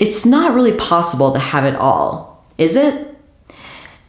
It's not really possible to have it all, is it?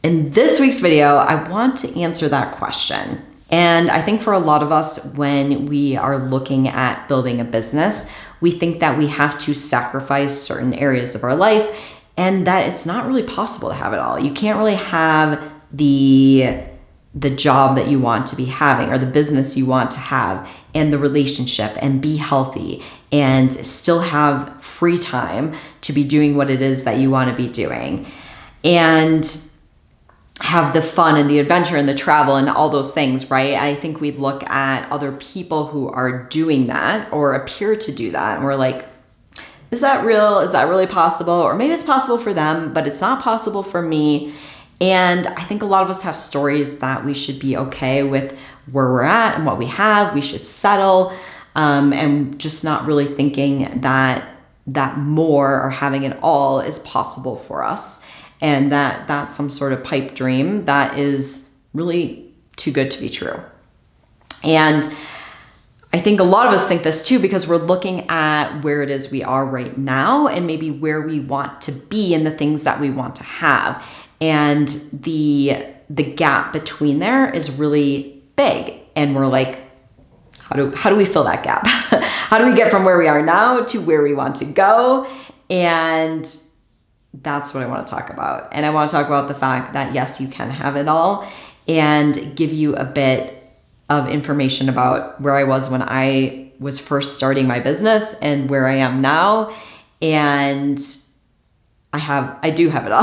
In this week's video, I want to answer that question. And I think for a lot of us, when we are looking at building a business, we think that we have to sacrifice certain areas of our life and that it's not really possible to have it all. You can't really have the job that you want to be having or the business you want to have and the relationship and be healthy and still have free time to be doing what it is that you want to be doing and have the fun and the adventure and the travel and all those things, right? I think we look at other people who are doing that or appear to do that and we're like, is that real? Is that really possible? Or maybe it's possible for them, but it's not possible for me. And I think a lot of us have stories that we should be okay with where we're at and what we have. We should settle, and just not really thinking that more or having it all is possible for us. And that's some sort of pipe dream that is really too good to be true. And I think a lot of us think this too, because we're looking at where it is we are right now and maybe where we want to be and the things that we want to have. And the gap between there is really big. And we're like, how do we fill that gap? How do we get from where we are now to where we want to go? And that's what I want to talk about. And I want to talk about the fact that yes, you can have it all and give you a bit of information about where I was when I was first starting my business and where I am now. And I do have it all.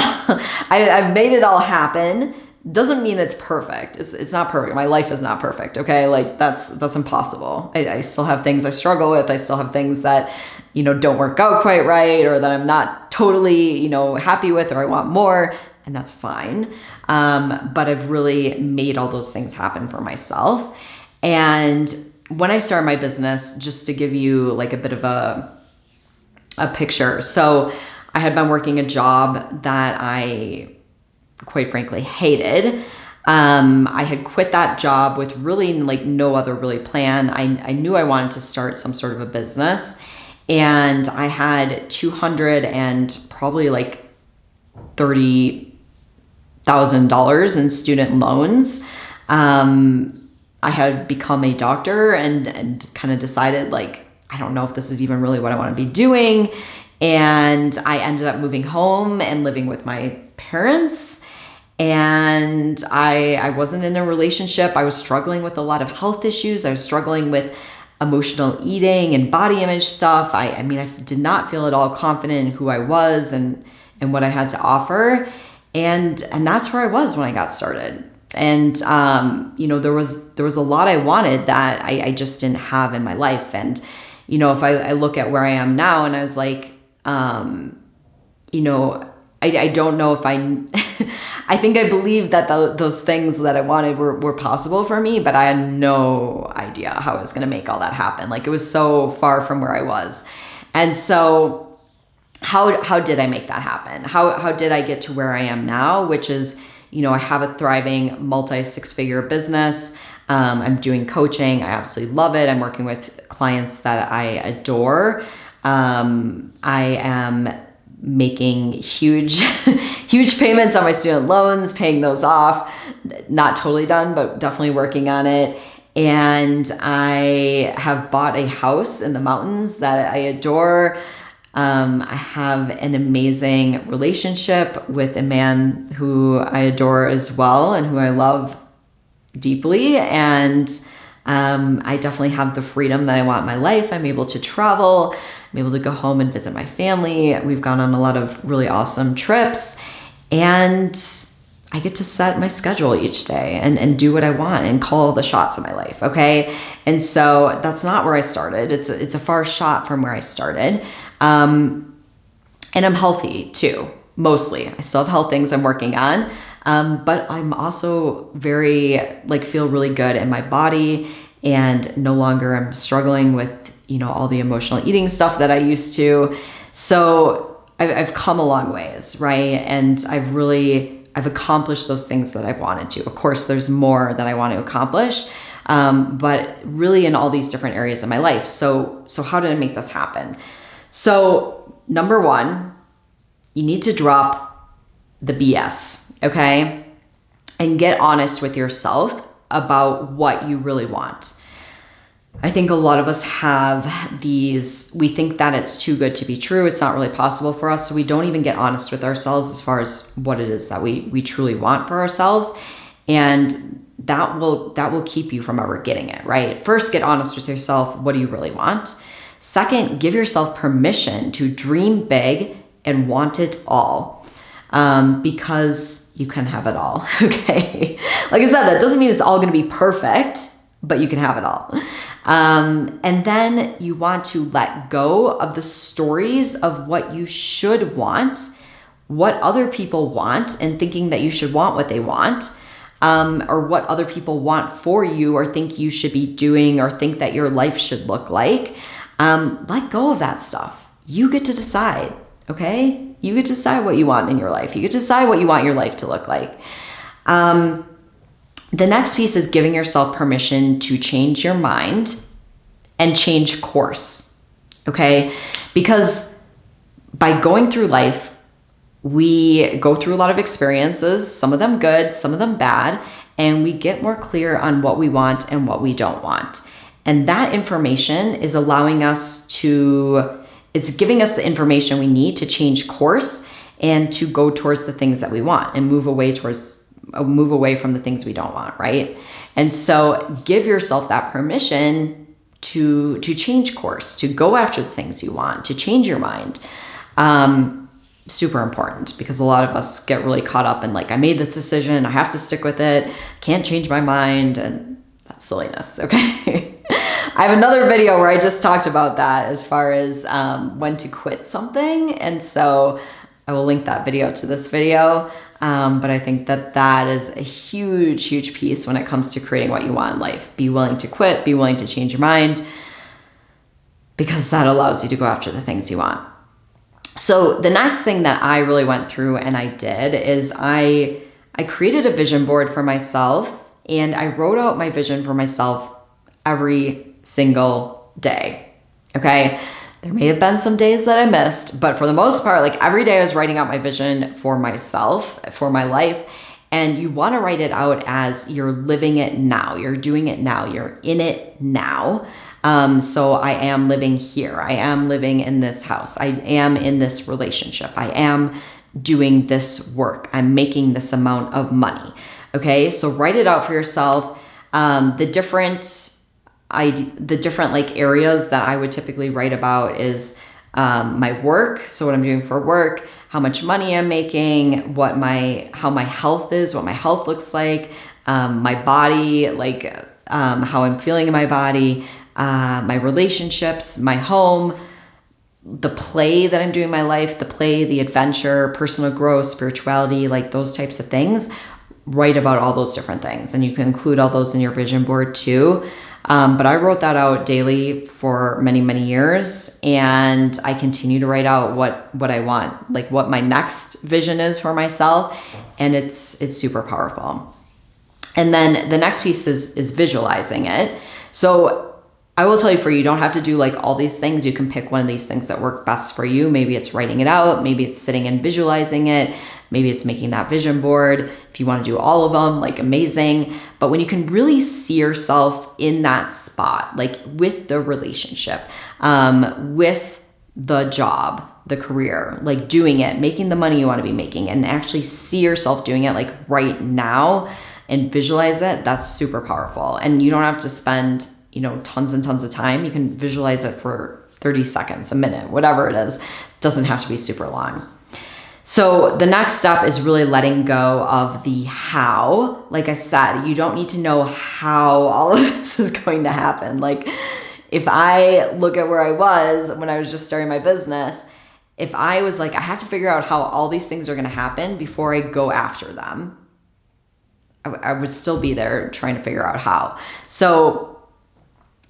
I've made it all happen. Doesn't mean it's perfect. It's not perfect. My life is not perfect. Okay. Like that's impossible. I still have things I struggle with. I still have things that, don't work out quite right or that I'm not totally, happy with, or I want more, and that's fine. But I've really made all those things happen for myself. And when I started my business, just to give you like a bit of a picture. So I had been working a job that I quite frankly hated. I had quit that job with really like no other really plan. I knew I wanted to start some sort of a business, and I had $200 and probably like $30,000 in student loans. I had become a doctor and kind of decided like, I don't know if this is even really what I want to be doing. And I ended up moving home and living with my parents. And I wasn't in a relationship. I was struggling with a lot of health issues. I was struggling with emotional eating and body image stuff. I did not feel at all confident in who I was and what I had to offer. And that's where I was when I got started. And, there was a lot I wanted that I just didn't have in my life. And, if I look at where I am now and I was like, I don't know if I think I believed that those things that I wanted were possible for me, but I had no idea how I was going to make all that happen. Like it was so far from where I was. And so how did I make that happen? How did I get to where I am now, which is, I have a thriving multi-six-figure business. I'm doing coaching. I absolutely love it. I'm working with clients that I adore. I am making huge payments on my student loans, paying those off. Not totally done, but definitely working on it. And I have bought a house in the mountains that I adore. I have an amazing relationship with a man who I adore as well and who I love deeply. And I definitely have the freedom that I want in my life. I'm able to travel. I'm able to go home and visit my family. We've gone on a lot of really awesome trips. And I get to set my schedule each day and do what I want and call the shots of my life, okay? And so that's not where I started. It's a far shot from where I started. And I'm healthy too, mostly. I still have health things I'm working on. But I'm also very, feel really good in my body and no longer I'm struggling with, all the emotional eating stuff that I used to. So I've come a long ways, right? And I've accomplished those things that I've wanted to. Of course, there's more that I want to accomplish, but really in all these different areas of my life. So how did I make this happen? So number one, you need to drop the BS, okay? And get honest with yourself about what you really want. I think a lot of us have we think that it's too good to be true. It's not really possible for us. So we don't even get honest with ourselves as far as what it is that we truly want for ourselves. And that will keep you from ever getting it, right? First, get honest with yourself. What do you really want? Second, give yourself permission to dream big and want it all, because you can have it all, okay? Like I said, that doesn't mean it's all going to be perfect, but you can have it all. And then you want to let go of the stories of what you should want, what other people want, and thinking that you should want what they want, or what other people want for you or think you should be doing or think that your life should look like. Let go of that stuff. You get to decide, okay? You get to decide what you want in your life. You get to decide what you want your life to look like. The next piece is giving yourself permission to change your mind and change course, okay? Because by going through life, we go through a lot of experiences, some of them good, some of them bad, and we get more clear on what we want and what we don't want. And that information is it's giving us the information we need to change course and to go towards the things that we want and move away from the things we don't want, right? And so give yourself that permission to change course, to go after the things you want, to change your mind. Super important, because a lot of us get really caught up in like, I made this decision, I have to stick with it, can't change my mind, and that's silliness, okay? I have another video where I just talked about that as far as when to quit something. And so I will link that video to this video. But I think that is a huge, huge piece when it comes to creating what you want in life. Be willing to quit, be willing to change your mind, because that allows you to go after the things you want. So the next thing that I really went through and I did is I created a vision board for myself, and I wrote out my vision for myself every single day, okay? There may have been some days that I missed, but for the most part, like every day I was writing out my vision for myself, for my life. And you want to write it out as you're living it now. You're doing it now. You're in it now. So I am living here. I am living in this house. I am in this relationship. I am doing this work. I'm making this amount of money. Okay. So write it out for yourself. The different like areas that I would typically write about is my work. So what I'm doing for work, how much money I'm making, how my health is, what my health looks like, my body, like how I'm feeling in my body, my relationships, my home, the play that I'm doing in my life, the adventure, personal growth, spirituality, like those types of things. Write about all those different things. And you can include all those in your vision board too. But I wrote that out daily for many, many years, and I continue to write out what I want, like what my next vision is for myself. And it's super powerful. And then the next piece is visualizing it. So I will tell you, you don't have to do like all these things. You can pick one of these things that work best for you. Maybe it's writing it out. Maybe it's sitting and visualizing it. Maybe it's making that vision board. If you want to do all of them, like amazing. But when you can really see yourself in that spot, like with the relationship, with the job, the career, like doing it, making the money you want to be making, and actually see yourself doing it like right now and visualize it, that's super powerful. And you don't have to spend tons and tons of time. You can visualize it for 30 seconds, a minute, whatever it is. It doesn't have to be super long. So the next step is really letting go of the how. Like I said, you don't need to know how all of this is going to happen. Like if I look at where I was when I was just starting my business, if I was like, I have to figure out how all these things are going to happen before I go after them, I would still be there trying to figure out how. So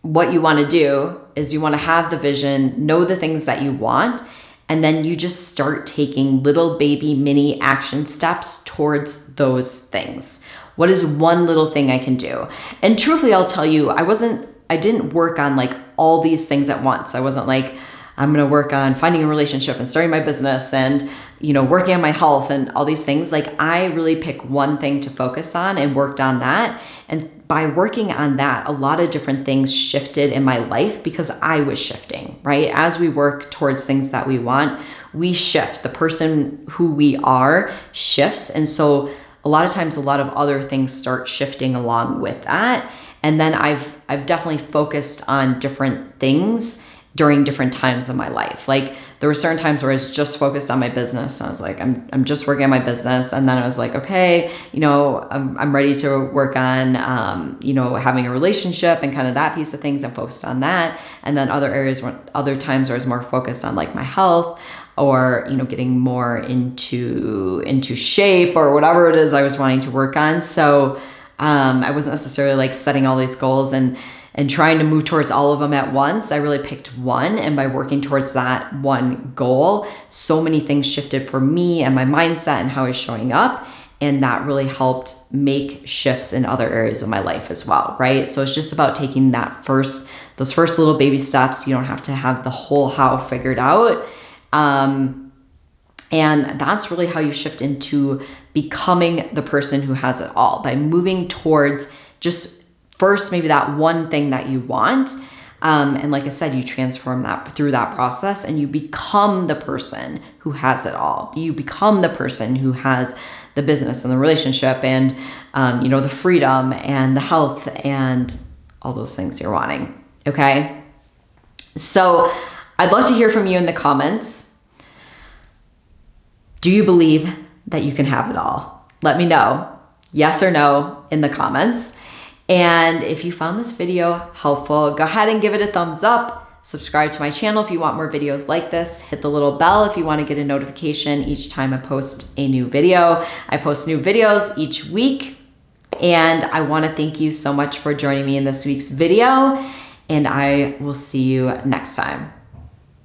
what you want to do is you want to have the vision, know the things that you want, and then you just start taking little baby mini action steps towards those things. What is one little thing I can do? And truthfully, I'll tell you, I didn't work on like all these things at once. I wasn't like, I'm going to work on finding a relationship and starting my business and, working on my health and all these things. Like, I really pick one thing to focus on and worked on that. And by working on that, a lot of different things shifted in my life because I was shifting, right? As we work towards things that we want, we shift. The person who we are shifts. And so a lot of times, a lot of other things start shifting along with that. And then I've definitely focused on different things during different times of my life. Like, there were certain times where I was just focused on my business. I was like, I'm just working on my business. And then I was like, okay, I'm ready to work on, having a relationship and kind of that piece of things. I'm focused on that. And then other times where I was more focused on like my health or, getting more into shape or whatever it is I was wanting to work on. So, I wasn't necessarily like setting all these goals and trying to move towards all of them at once. I really picked one. And by working towards that one goal, so many things shifted for me and my mindset and how I was showing up. And that really helped make shifts in other areas of my life as well, right? So it's just about taking those first little baby steps. You don't have to have the whole how figured out. And that's really how you shift into becoming the person who has it all, by moving towards just first, maybe that one thing that you want. And like I said, you transform that through that process and you become the person who has it all. You become the person who has the business and the relationship and, the freedom and the health and all those things you're wanting. Okay. So I'd love to hear from you in the comments. Do you believe that you can have it all? Let me know, yes or no, in the comments. And if you found this video helpful, go ahead and give it a thumbs up. Subscribe to my channel if you want more videos like this. Hit the little bell if you want to get a notification each time I post a new video. I post new videos each week. And I want to thank you so much for joining me in this week's video. And I will see you next time.